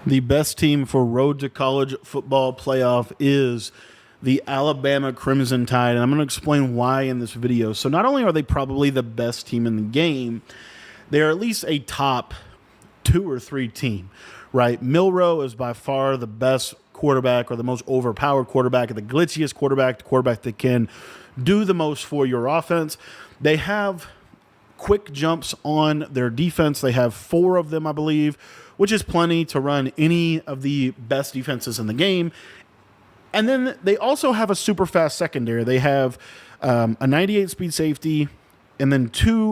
The best team for Road to College Football Playoff is the Alabama Crimson Tide, and I'm going to explain why in this video. So not only are they probably the best team in the game, they are at least a top 2 or 3 team, right? Milroe is by far the best quarterback or the most overpowered quarterback, the glitchiest quarterback, the quarterback that can do the most for your offense. They have quick jumps on their defense. They have 4 of them, I believe, which is plenty to run any of the best defenses in the game. And then they also have a super fast secondary. They have a 98 speed safety and then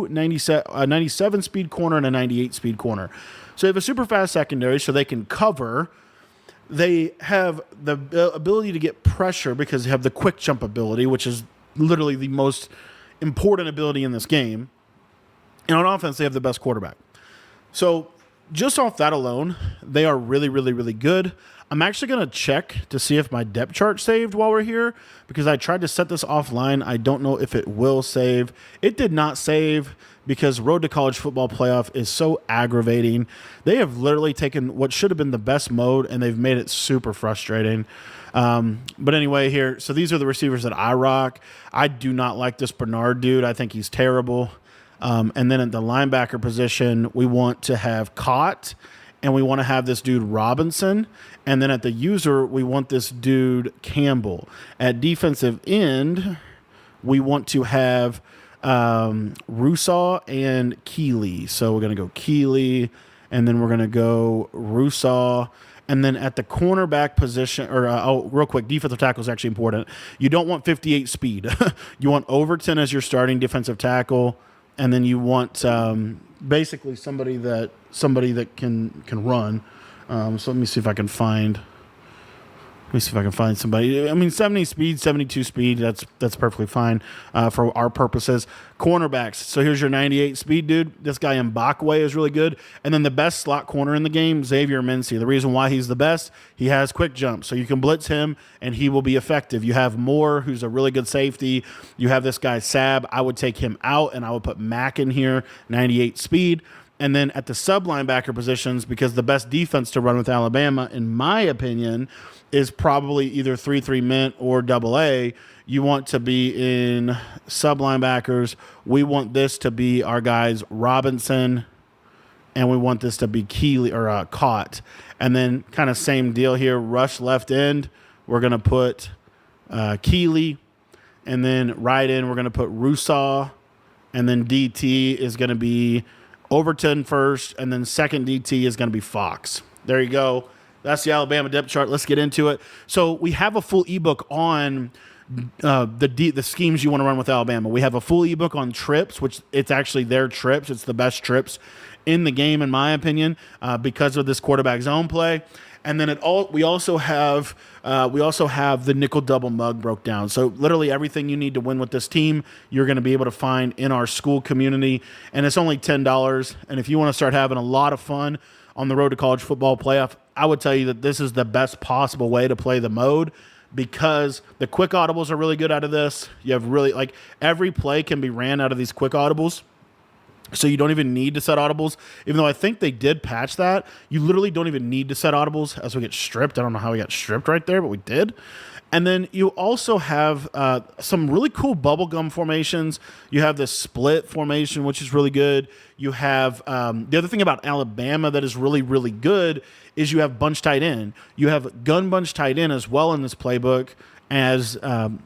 97 speed corner and a 98 speed corner. So they have a super fast secondary so they can cover. They have the ability to get pressure because they have the quick jump ability, which is literally the most important ability in this game. And on offense, they have the best quarterback. So just off that alone, they are really, really, really good. I'm actually going to check to see if my depth chart saved while we're here because I tried to set this offline. I don't know if it will save. It did not save because Road to College Football Playoff is so aggravating. They have literally taken what should have been the best mode and they've made it super frustrating. But anyway, here, so these are the receivers that I rock. I do not like this Bernard dude. I think he's terrible. And then at the linebacker position, we want to have Cott, and we want to have this dude Robinson. And then at the user, we want this dude Campbell. At defensive end, we want to have Rusaw and Keeley. So we're going to go Keeley, and then we're going to go Rusaw. And then at the cornerback position, real quick, defensive tackle is actually important. You don't want 58 speed. You want Overton as your starting defensive tackle. And then you want basically somebody that can run. So let me see if I can find. Let me see if I can find somebody. I mean, 70 speed, 72 speed. That's perfectly fine for our purposes. Cornerbacks. So here's your 98 speed dude. This guy Mbakwe is really good. And then the best slot corner in the game, Xavier Mincy. The reason why he's the best, he has quick jump. So you can blitz him and he will be effective. You have Moore, who's a really good safety. You have this guy Sab. I would take him out and I would put Mack in here, 98 speed. And then at the sub linebacker positions, because the best defense to run with Alabama, in my opinion, is probably either 3-3 mint or AA. You want to be in sub linebackers. We want this to be our guys Robinson, and we want this to be Keeley or Cott. And then kind of same deal here. Rush left end, we're going to put Keeley. And then right end, we're going to put Rusaw. And then DT is going to be Overton first, and then second DT is going to be Fox. There you go. That's the Alabama depth chart. Let's get into it. So we have a full ebook on the schemes you want to run with Alabama. We have a full ebook on trips, which it's actually their trips. It's the best trips in the game, in my opinion, because of this quarterback zone play. And then we also have the nickel double mug broke down. So literally everything you need to win with this team, you're going to be able to find in our school community, and it's only $10. And if you want to start having a lot of fun on the Road to College Football Playoff, I would tell you that this is the best possible way to play the mode because the quick audibles are really good out of this. You have really every play can be ran out of these quick audibles. So you don't even need to set audibles, even though I think they did patch that. You literally don't even need to set audibles as we get stripped. I don't know how we got stripped right there, but we did. And then you also have some really cool bubblegum formations. You have this split formation, which is really good. You have the other thing about Alabama that is really, really good is you have bunch tight end. You have gun bunch tight end as well in this playbook, as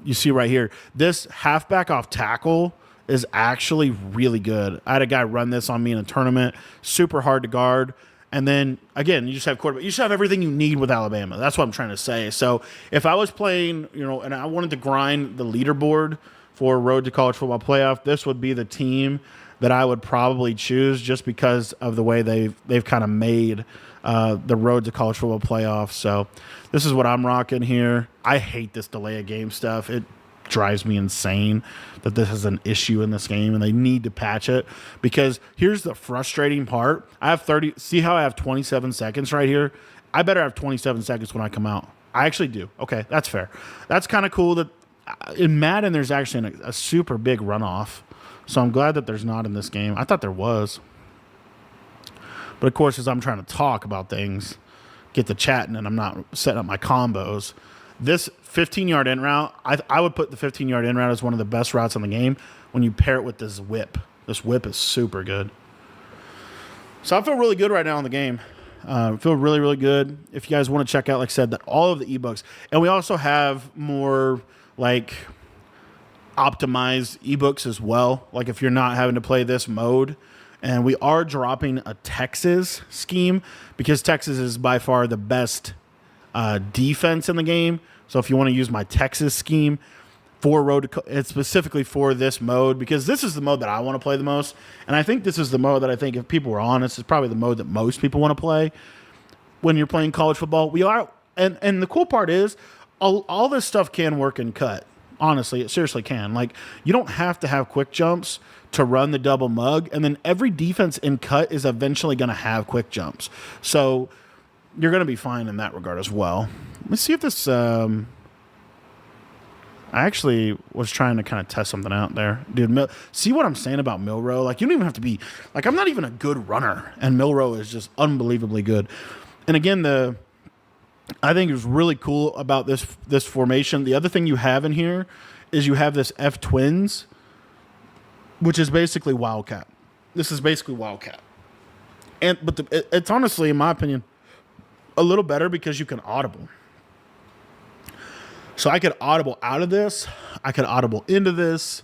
you see right here. This halfback off tackle is actually really good. I had a guy run this on me in a tournament. Super hard to guard. And then, again, you just have quarterback. You just have everything you need with Alabama. That's what I'm trying to say. So if I was playing, and I wanted to grind the leaderboard for Road to College Football Playoff, this would be the team that I would probably choose just because of the way they've kind of made the Road to College Football Playoff. So this is what I'm rocking here. I hate this delay of game stuff. It drives me insane that this is an issue in this game and they need to patch it, because here's the frustrating part. I have 30. See how I have 27 seconds right here? I better have 27 seconds when I come out. I actually do. Okay, that's fair. That's kind of cool that in Madden there's actually a super big runoff. So I'm glad that there's not in this game. I thought there was. But of course, as I'm trying to talk about things, get to chatting and I'm not setting up my combos. This 15-yard in route, I would put the 15-yard in route as one of the best routes in the game when you pair it with this whip. This whip is super good. So I feel really good right now in the game. I feel really, really good. If you guys want to check out, like I said, that all of the ebooks. And we also have more like optimized ebooks as well. Like if you're not having to play this mode. And we are dropping a Texas scheme because Texas is by far the best defense in the game. So if you want to use my Texas scheme for it's specifically for this mode, because this is the mode that I want to play the most. And I think this is the mode that I think, if people were honest, is probably the mode that most people want to play when you're playing college football. We are, and the cool part is all this stuff can work in cut. Honestly, it seriously can. Like, you don't have to have quick jumps to run the double mug, and then every defense in cut is eventually going to have quick jumps. So you're going to be fine in that regard as well. Let me see if this... I actually was trying to kind of test something out there. Dude, see what I'm saying about Milroe? Like, you don't even have to be... Like, I'm not even a good runner, and Milroe is just unbelievably good. And again, I think it's really cool about this formation. The other thing you have in here is you have this F twins, which is basically Wildcat. This is basically Wildcat. But it's honestly, in my opinion, a little better because you can audible. So I could audible out of this. I could audible into this.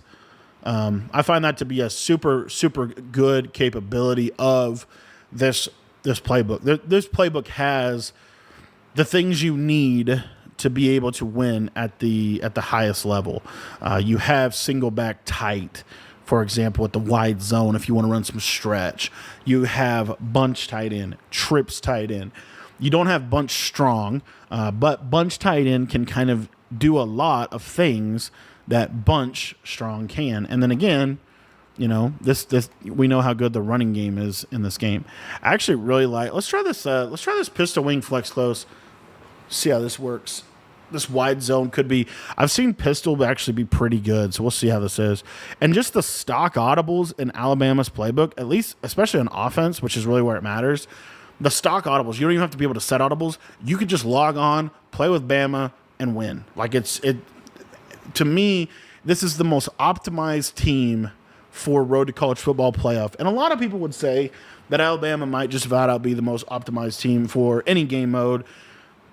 I find that to be a super, super good capability of this playbook. This playbook has the things you need to be able to win at the highest level. You have single back tight, for example, with the wide zone if you want to run some stretch. You have bunch tight end, trips tight end. You don't have bunch strong, but bunch tight end can kind of do a lot of things that bunch strong can. And then again, you know, this we know how good the running game is in this game. I actually really like. Let's try this pistol wing flex close. See how this works. This wide zone could be... I've seen pistol actually be pretty good, so we'll see how this is. And just the stock audibles in Alabama's playbook, at least, especially on offense, which is really where it matters, the stock audibles, you don't even have to be able to set audibles. You could just log on, play with Bama, and win. Like, to me, this is the most optimized team for Road to College Football playoff. And a lot of people would say that Alabama might just about out be the most optimized team for any game mode,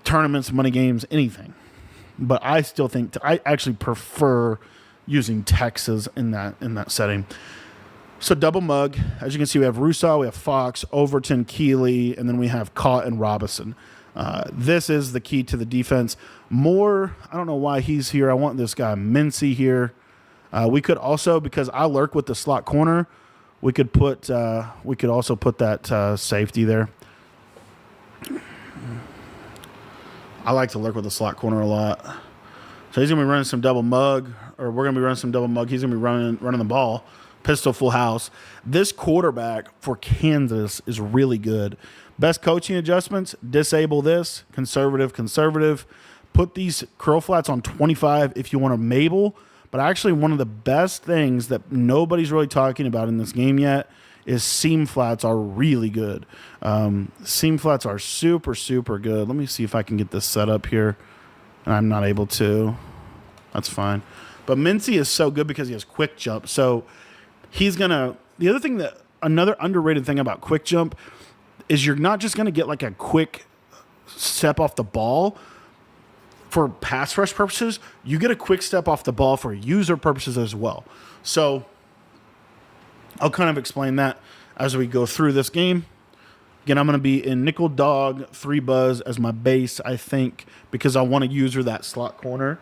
tournaments, money games, anything. But I still think I actually prefer using Texas in that setting. So double mug, as you can see, we have Russo, we have Fox, Overton, Keeley, and then we have Caught and Robinson. This is the key to the defense. Moore, I don't know why he's here. I want this guy Mincy here. We could also, because I lurk with the slot corner, we could also put that safety there. I like to lurk with the slot corner a lot. So he's going to be running some double mug, or we're going to be running some double mug. He's going to be running the ball. Pistol full house. This quarterback for Kansas is really good. Best coaching adjustments, disable this. Conservative. Put these curl flats on 25 if you want a Mabel. But actually one of the best things that nobody's really talking about in this game yet is seam flats are really good. Seam flats are super, super good. Let me see if I can get this set up here. And I'm not able to. That's fine. But Mincy is so good because he has quick jump. So he's going to... The other thing another underrated thing about quick jump is you're not just going to get like a quick step off the ball for pass rush purposes. You get a quick step off the ball for user purposes as well. So I'll kind of explain that as we go through this game. Again, I'm going to be in nickel dog, 3 buzz as my base, I think, because I want to user that slot corner.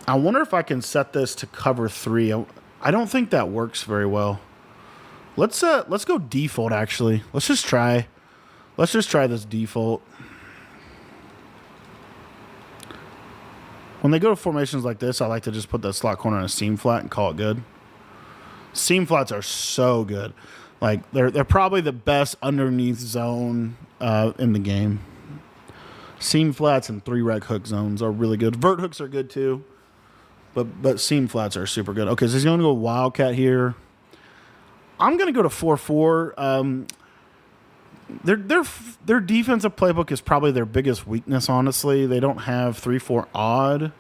I wonder if I can set this to cover 3. I don't think that works very well. Let's go default, actually. Let's just try this default. When they go to formations like this, I like to just put that slot corner in a seam flat and call it good. Seam flats are so good. Like, they're probably the best underneath zone in the game. Seam flats and 3-rec hook zones are really good. Vert hooks are good too, but seam flats are super good. Okay, so he's going to go Wildcat here. I'm going to go to 4-4. their defensive playbook is probably their biggest weakness. Honestly, they don't have 3-4 odd,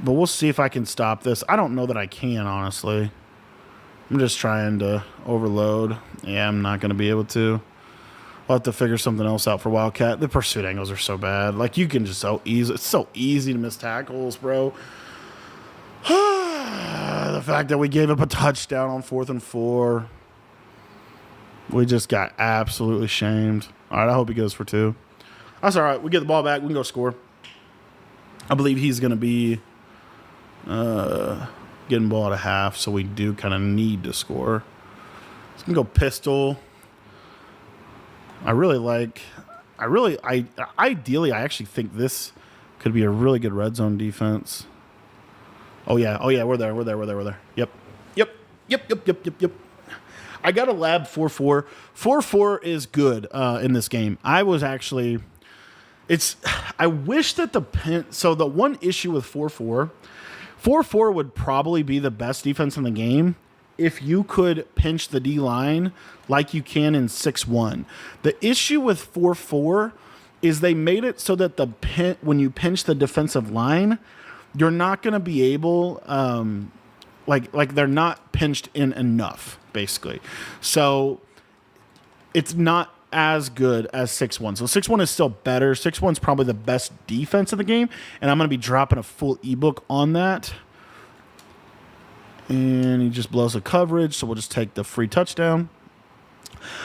but we'll see if I can stop this. I don't know that I can, honestly. I'm just trying to overload. Yeah, I'm not going to be able to. I'll have to figure something else out for Wildcat. The pursuit angles are so bad. Like, you can just it's so easy to miss tackles, bro. The fact that we gave up a touchdown on 4th and 4. We just got absolutely shamed. All right, I hope he goes for 2. That's all right. We get the ball back. We can go score. I believe he's going to be getting ball at a half, so we do kind of need to score. So we can go pistol. Ideally, I actually think this could be a really good red zone defense. Oh yeah, we're there. Yep. I got a lab 4-4. 4-4 is good in this game. I wish that the one issue with 4-4 would probably be the best defense in the game if you could pinch the D-line like you can in 6-1. The issue with 4-4 is they made it so that when you pinch the defensive line, you're not going to be able, like they're not pinched in enough, basically. So it's not as good as 6-1. So 6-1 is still better. 6-1 is probably the best defense of the game, and I'm going to be dropping a full ebook on that. And he just blows the coverage, so we'll just take the free touchdown.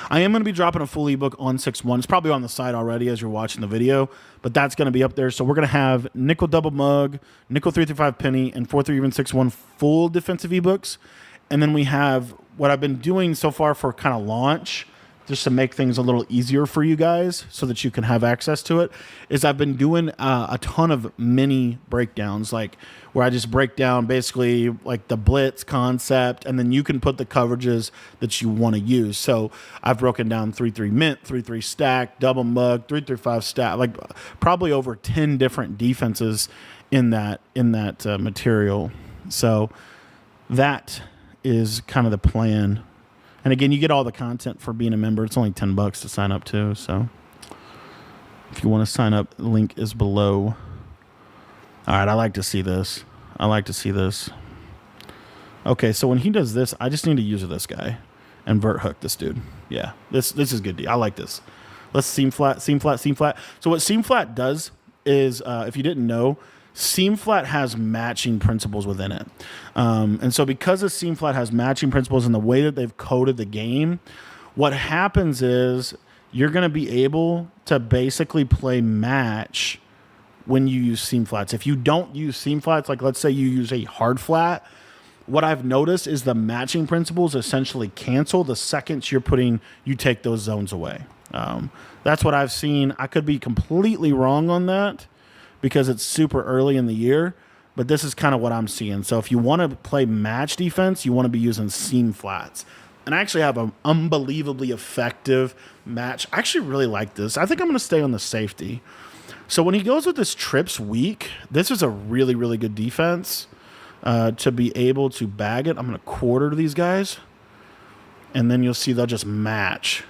I am going to be dropping a full ebook on 6-1. It's probably on the site already as you're watching the video, but that's going to be up there. So we're going to have nickel double mug, nickel 3-5 penny, and 4-3 even 6-1 full defensive ebooks. And then we have what I've been doing so far for kind of launch, just to make things a little easier for you guys so that you can have access to it, is I've been doing a ton of mini breakdowns, like where I just break down basically like the blitz concept, and then you can put the coverages that you want to use. So I've broken down 3-3 mint, 3-3 stack, double mug, 3-5 stack, like probably over 10 different defenses in that material. So that is kind of the plan. And again, you get all the content for being a member. It's only $10 to sign up to. So if you want to sign up, the link is below. All right, I like to see this. Okay, so when he does this, I just need to use this guy and vert hook this dude. Yeah, this is good. I like this. Let's seam flat. So what seam flat does is, if you didn't know, seam flat has matching principles within it. And so because the seam flat has matching principles in the way that they've coded the game, what happens is you're going to be able to basically play match when you use seam flats. If you don't use seam flats, like let's say you use a hard flat, what I've noticed is the matching principles essentially cancel the second you take those zones away. That's what I've seen. I could be completely wrong on that, because it's super early in the year, but this is kind of what I'm seeing. So if you want to play match defense, you want to be using seam flats. And I actually have an unbelievably effective match. I actually really like this. I think I'm going to stay on the safety. So when he goes with this trips weak, this is a really, really good defense to be able to bag it. I'm going to quarter to these guys, and then you'll see they'll just match.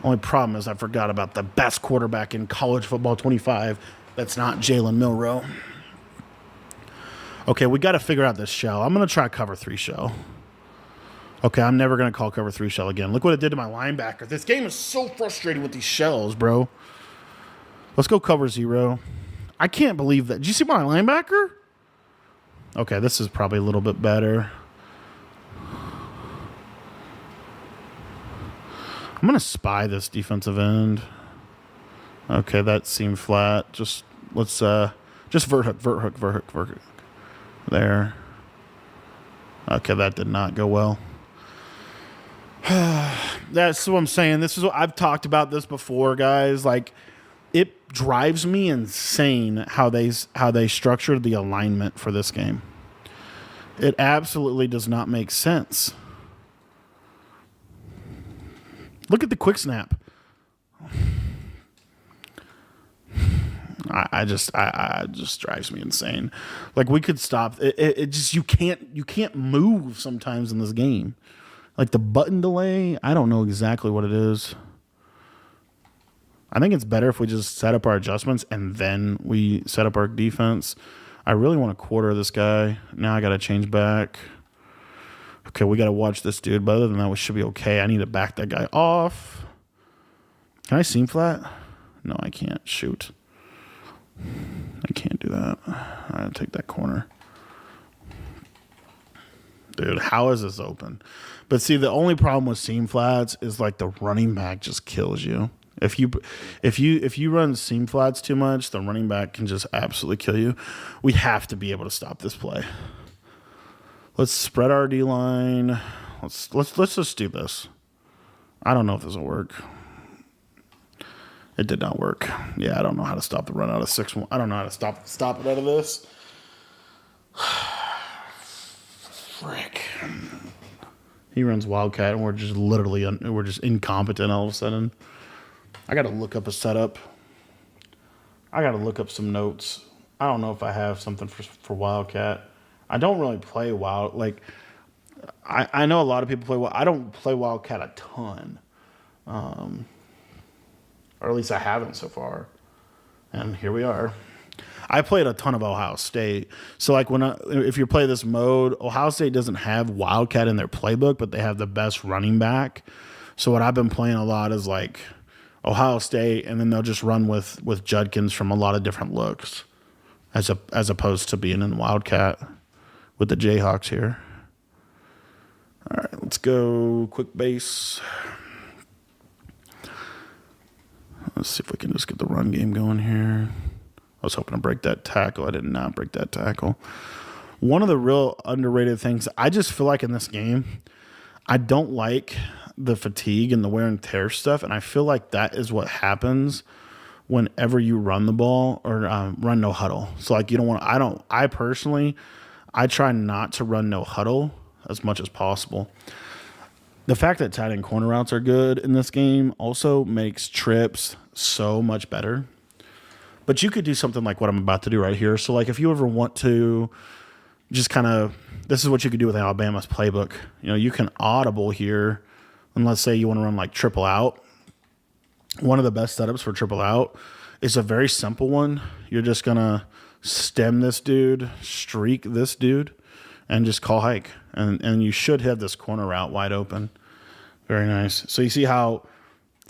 Only problem is I forgot about the best quarterback in college football 25. That's not Jalen Milroe. Okay, we got to figure out this shell. I'm going to try cover 3 shell. Okay, I'm never going to call cover 3 shell again. Look what it did to my linebacker. This game is so frustrating with these shells, bro. Let's go cover 0. I can't believe that. Did you see my linebacker? Okay, this is probably a little bit better. I'm going to spy this defensive end. Okay, that seemed flat. Let's vert hook. There. Okay, that did not go well. That's what I'm saying. This is what I've talked about this before, guys. Like, it drives me insane how they structured the alignment for this game. It absolutely does not make sense. Look at the quick snap. I just drives me insane. Like, we could stop it just you can't move sometimes in this game. Like the button delay, I don't know exactly what it is. I think it's better if we just set up our adjustments and then we set up our defense. I really want to quarter this guy. Now I got to change back. Okay, we got to watch this dude. But other than that, we should be okay. I need to back that guy off. Can I seam flat? No, I can't. Shoot. I can't do that. I gotta take that corner. Dude, how is this open? But see, the only problem with seam flats is like the running back just kills you. If you run seam flats too much, the running back can just absolutely kill you. We have to be able to stop this play. Let's spread our D line. Let's just do this. I don't know if this will work. It did not work. Yeah, I don't know how to stop the run out of 6-1. I don't know how to stop it out of this. Frick. He runs Wildcat, and we're just incompetent all of a sudden. I got to look up a setup. I got to look up some notes. I don't know if I have something for Wildcat. I don't really play Wild. Like, I know a lot of people play Wild. I don't play Wildcat a ton. Or at least I haven't so far. And here we are. I played a ton of Ohio State. So, like, if you play this mode, Ohio State doesn't have Wildcat in their playbook, but they have the best running back. So what I've been playing a lot is, like, Ohio State, and then they'll just run with Judkins from a lot of different looks as opposed to being in Wildcat with the Jayhawks here. All right, let's go quick base. Let's see if we can just get the run game going here. I was hoping to break that tackle. I did not break that tackle. One of the real underrated things, I just feel like in this game, I don't like the fatigue and the wear and tear stuff, and I feel like that is what happens whenever you run the ball or run no huddle. So, like, you don't want to, I personally try not to run no huddle as much as possible. The fact that tight end corner routes are good in this game also makes trips so much better. But you could do something like what I'm about to do right here. So, like, if you ever want to just kind of, this is what you could do with Alabama's playbook. You know, you can audible here, and let's say you want to run like triple out. One of the best setups for triple out is a very simple one. You're just going to stem this dude, streak this dude, and just call hike. And you should have this corner route wide open. Very nice. So you see how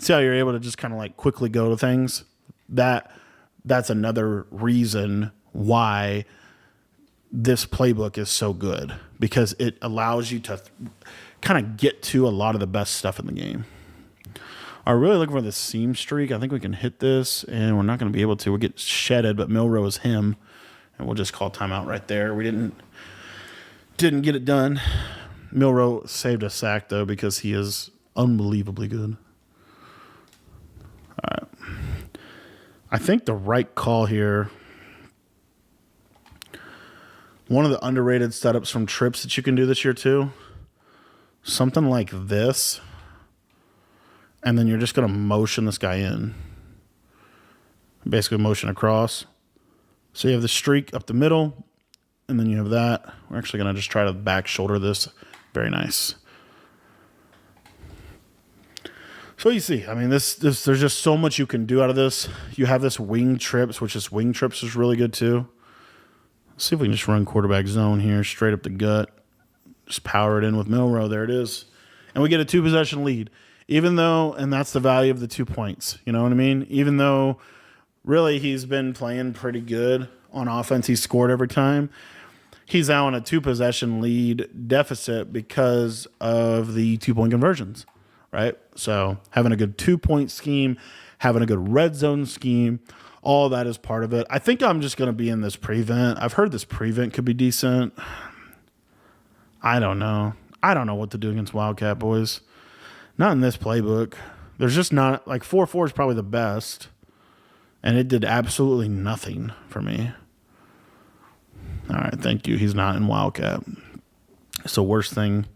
you're able to just kind of like quickly go to things? That's another reason why this playbook is so good, because it allows you to kind of get to a lot of the best stuff in the game. I'm really looking for the seam streak. I think we can hit this, and we're not going to be able to. We'll get shedded, but Milroe is him, and we'll just call timeout right there. We didn't get it done. Milroe saved a sack, though, because he is unbelievably good. All right. I think the right call here, one of the underrated setups from trips that you can do this year too, something like this, and then you're just going to motion this guy in. Basically motion across. So you have the streak up the middle, and then you have that. We're actually going to just try to back shoulder this. Very nice. So you see, I mean, this there's just so much you can do out of this. You have this wing trips, which is wing trips is really good too. Let's see if we can just run quarterback zone here, straight up the gut. Just power it in with Milroe. There it is. And we get a 2-possession lead. Even though, and that's the value of the 2 points. You know what I mean? Even though, really, he's been playing pretty good on offense. He's scored every time. He's now on a 2-possession lead deficit because of the 2-point conversions, right? So having a good 2-point scheme, having a good red zone scheme, all that is part of it. I think I'm just going to be in this prevent. I've heard this prevent could be decent. I don't know. I don't know what to do against Wildcat, boys. Not in this playbook. There's just not, like, 4-4 is probably the best, and it did absolutely nothing for me. All right, thank you. He's not in Wildcat. It's the worst thing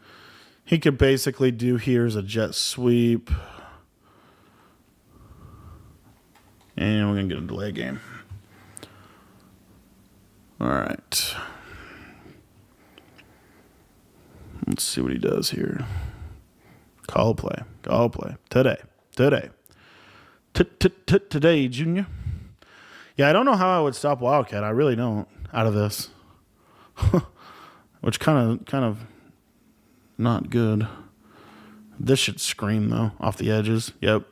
he could basically do here is a jet sweep. And we're going to get a delay game. All right. Let's see what he does here. Call play. Call play. Today. Today, Junior. Yeah, I don't know how I would stop Wildcat. I really don't out of this. Which kind of not good. This should scream, though, off the edges. Yep.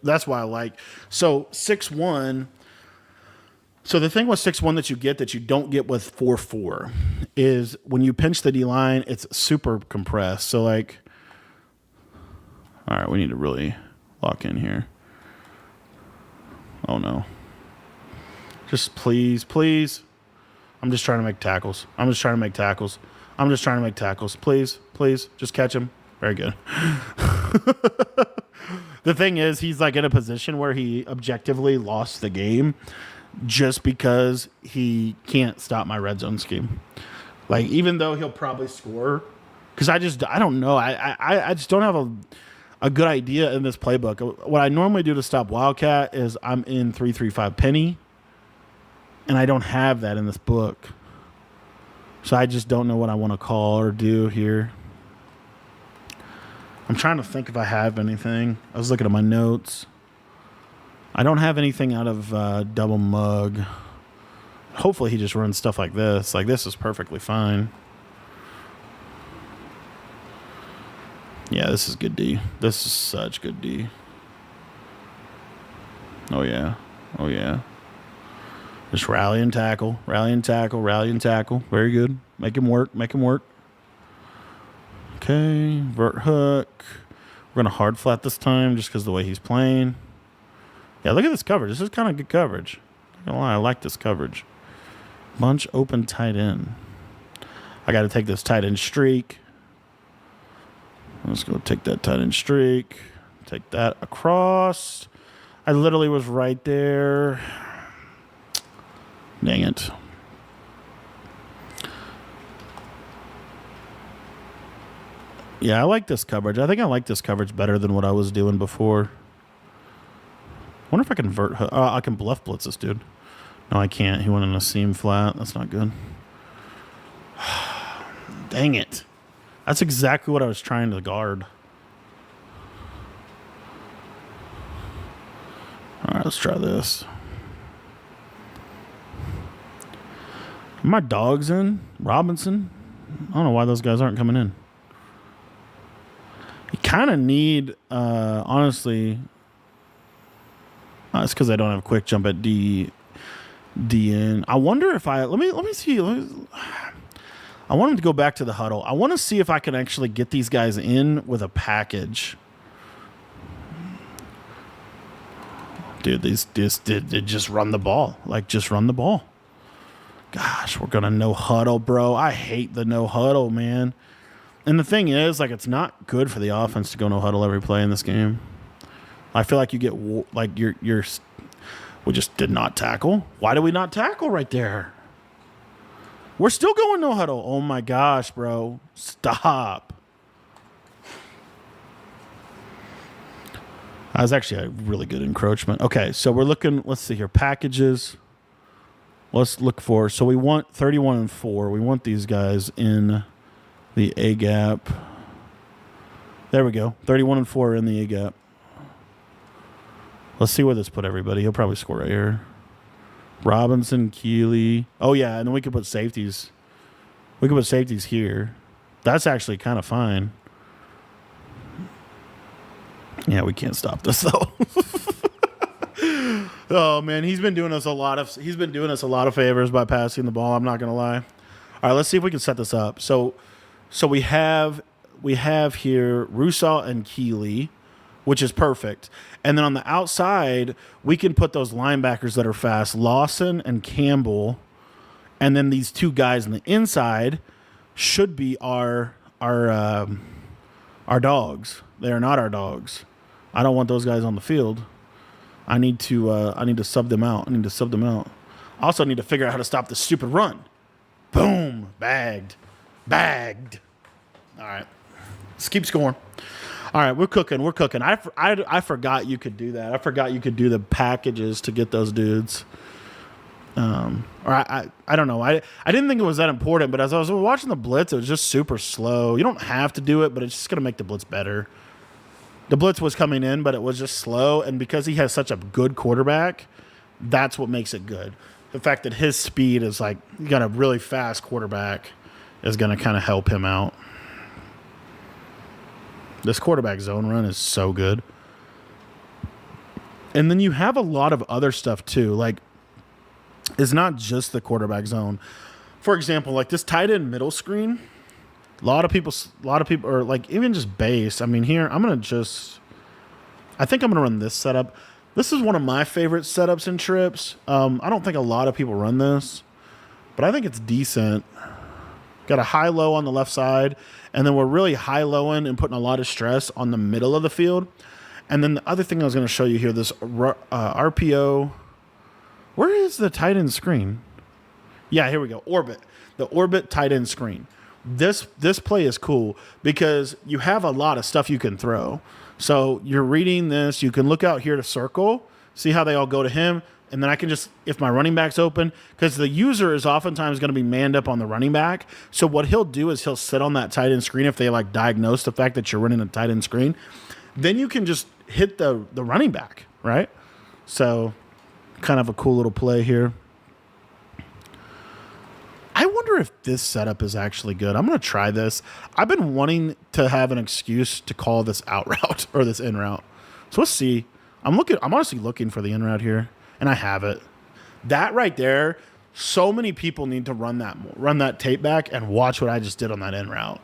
That's why I like. So 6-1. So the thing with 6-1 that you get that you don't get with 4-4 is when you pinch the D line, it's super compressed. So like, all right, we need to really lock in here. Oh no. Just please. I'm just trying to make tackles. Please. Just catch him. Very good. The thing is, he's like in a position where he objectively lost the game just because he can't stop my red zone scheme. Like, even though he'll probably score, because I don't know. I just don't have a good idea in this playbook. What I normally do to stop Wildcat is I'm in 3-3-5 penny, and I don't have that in this book. So I just don't know what I want to call or do here. I'm trying to think if I have anything. I was looking at my notes. I don't have anything out of double mug. Hopefully he just runs stuff like this. Like, this is perfectly fine. Yeah, this is good D. This is such good D. Oh, yeah. Just rally and tackle. Very good. Make him work. Okay, vert hook. We're going to hard flat this time just because of the way he's playing. Yeah, look at this coverage. This is kind of good coverage. Not gonna lie, I like this coverage. Bunch open tight end. I got to take this tight end streak. Let's go take that tight end streak. Take that across. I literally was right there. Dang it. Yeah, I like this coverage. I think I like this coverage better than what I was doing before. I wonder if I can I can bluff blitz this dude. No, I can't. He went in a seam flat. That's not good. Dang it. That's exactly what I was trying to guard. All right, let's try this. Are my dogs in? Robinson? I don't know why those guys aren't coming in. You kind of need, honestly, it's because I don't have a quick jump at D in. I wonder if let me see. I want him to go back to the huddle. I want to see if I can actually get these guys in with a package. Dude, they just run the ball. Like, just run the ball. Gosh, we're going to no huddle, bro. I hate the no huddle, man. And the thing is, like, it's not good for the offense to go no huddle every play in this game. I feel like you get, like, we just did not tackle. Why did we not tackle right there? We're still going no huddle. Oh, my gosh, bro. Stop. That was actually a really good encroachment. Okay, so we're looking, let's see here, packages. Let's look for, so we want 31 and 4. We want these guys in the A gap. There we go. 31 and 4 in the A gap. Let's see where this put everybody. He'll probably score right here. Robinson, Keeley. Oh, yeah, and then we could put safeties. We could put safeties here. That's actually kind of fine. Yeah, we can't stop this, though. Oh, man, he's been doing us a lot of favors by passing the ball. I'm not going to lie. All right, let's see if we can set this up. So we have here Russo and Keeley, which is perfect. And then on the outside, we can put those linebackers that are fast, Lawson and Campbell. And then these two guys on the inside should be our dogs. They are not our dogs. I don't want those guys on the field. I need to sub them out. I also need to figure out how to stop this stupid run. Boom. Bagged. All right. Let's keep scoring. All right, we're cooking. I forgot you could do that. I forgot you could do the packages to get those dudes. Or I don't know. I didn't think it was that important, but as I was watching the blitz, it was just super slow. You don't have to do it, but it's just going to make the blitz better. The blitz was coming in, but it was just slow, and because he has such a good quarterback, that's what makes it good. The fact that his speed is like, you got a really fast quarterback is going to kind of help him out. This quarterback zone run is so good. And then you have a lot of other stuff too. Like, it's not just the quarterback zone. For example, like this tight end middle screen, a lot of people are like, even just base. I mean, here, I think I'm going to run this setup. This is one of my favorite setups in trips. I don't think a lot of people run this, but I think it's decent. Got a high-low on the left side, and then we're really high-lowing and putting a lot of stress on the middle of the field. And then the other thing I was going to show you here, this RPO. Where is the tight end screen? Yeah, here we go. Orbit. The orbit tight end screen. This play is cool because you have a lot of stuff you can throw. So you're reading this. You can look out here to circle, see how they all go to him. And then I can just, if my running back's open, because the user is oftentimes going to be manned up on the running back. So what he'll do is he'll sit on that tight end screen if they like diagnose the fact that you're running a tight end screen. Then you can just hit the running back, right? So kind of a cool little play here. I wonder if this setup is actually good. I'm going to try this. I've been wanting to have an excuse to call this out route or this in route. So let's see. I'm honestly looking for the in route here, and I have it. That right there, so many people need to run that tape back and watch what I just did on that in route.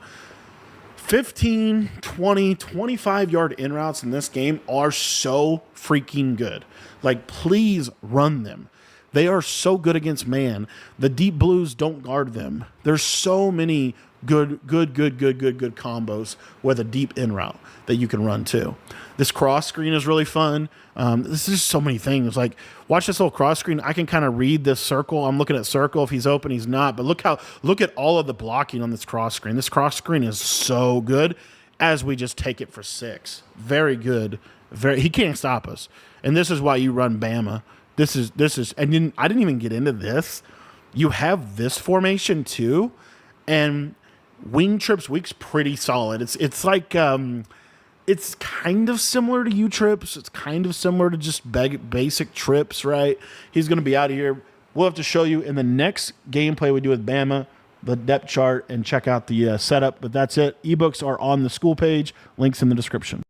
15, 20, 25-yard in routes in this game are so freaking good. Like, please run them. They are so good against man. The deep blues don't guard them. There's so many good combos with a deep in route that you can run too. This cross screen is really fun. This is so many things. Like, watch this little cross screen. I can kind of read this circle. I'm looking at circle. If he's open, he's not. But look at all of the blocking on this cross screen. This cross screen is so good as we just take it for 6. Very good. He can't stop us. And this is why you run Bama. This is, and then I didn't even get into this. You have this formation too, and wing trips week's pretty solid. It's like it's kind of similar to U trips. It's kind of similar to just basic trips, right? He's going to be out of here. We'll have to show you in the next gameplay we do with Bama the depth chart and check out the setup. But that's it. Ebooks are on the school page. Links in the description.